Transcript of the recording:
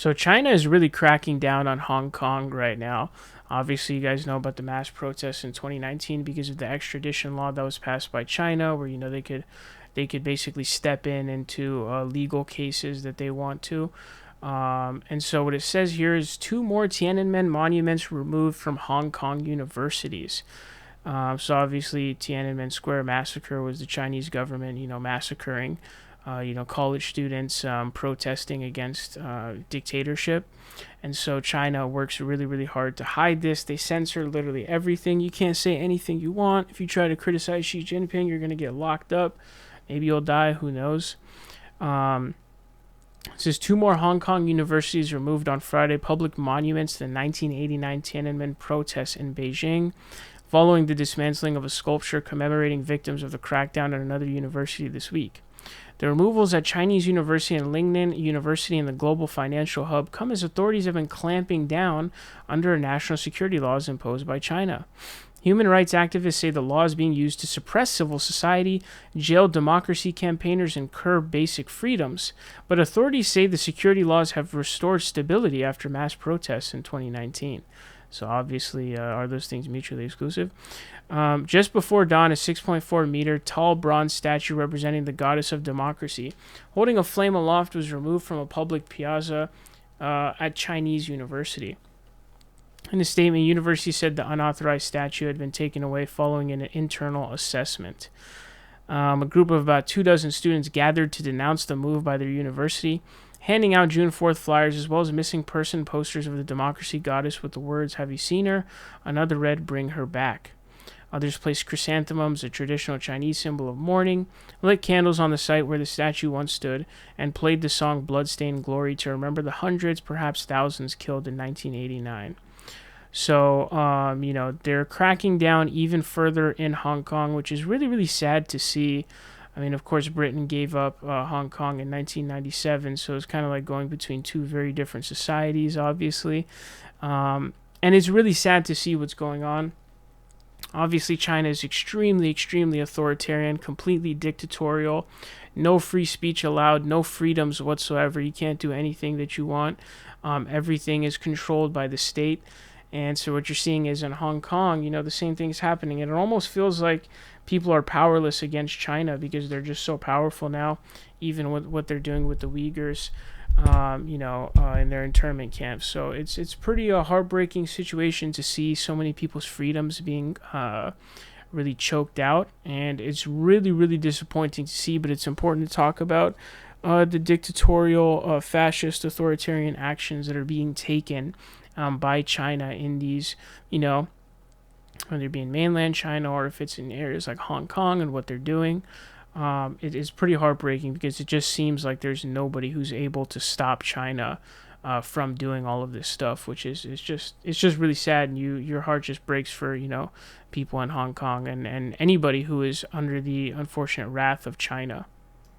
So China is really cracking down on Hong Kong right now. Obviously, you guys know about the mass protests in 2019 because of the extradition law that was passed by China, where they could basically step in into legal cases that they want to. And so what it says here is two more Tiananmen monuments removed from Hong Kong universities. So obviously, Tiananmen Square massacre was the Chinese government, massacring, college students protesting against dictatorship. And so China works really, really hard to hide this. They censor literally everything. You can't say anything you want. If you try to criticize Xi Jinping, you're going to get locked up. Maybe you'll die. Who knows? It says two more Hong Kong universities removed on Friday public monuments to the 1989 Tiananmen protests in Beijing, following the dismantling of a sculpture commemorating victims of the crackdown at another university this week. The removals at Chinese University and Lingnan University in the global financial hub come as authorities have been clamping down under national security laws imposed by China. Human rights activists say the law is being used to suppress civil society, jail democracy campaigners, and curb basic freedoms. But authorities say the security laws have restored stability after mass protests in 2019. So obviously, are those things mutually exclusive? Just before dawn, a 6.4-meter tall bronze statue representing the goddess of democracy, holding a flame aloft, was removed from a public piazza at Chinese University. In a statement, university said the unauthorized statue had been taken away following an internal assessment. A group of about 24 students gathered to denounce the move by their university, handing out June 4th flyers as well as missing person posters of the democracy goddess with the words, "Have you seen her?" Another read, "Bring her back." Others placed chrysanthemums, a traditional Chinese symbol of mourning, lit candles on the site where the statue once stood, and played the song Bloodstained Glory to remember the hundreds, perhaps thousands, killed in 1989. So, they're cracking down even further in Hong Kong, which is really, really sad to see. I mean, of course, Britain gave up Hong Kong in 1997, so it's kind of like going between two very different societies, obviously. And it's really sad to see what's going on. Obviously, China is extremely, extremely authoritarian, completely dictatorial. No free speech allowed, no freedoms whatsoever. You can't do anything that you want. Everything is controlled by the state. And so what you're seeing is in Hong Kong, the same thing is happening. And it almost feels like people are powerless against China because they're just so powerful now, even with what they're doing with the Uyghurs, in their internment camps. So it's pretty heartbreaking situation to see so many people's freedoms being really choked out. And it's really, really disappointing to see, but it's important to talk about the dictatorial, fascist, authoritarian actions that are being taken by China in these, whether it be in mainland China or if it's in areas like Hong Kong and what they're doing. It is pretty heartbreaking because it just seems like there's nobody who's able to stop China from doing all of this stuff, which is just really sad, and your heart just breaks for people in Hong Kong and anybody who is under the unfortunate wrath of China.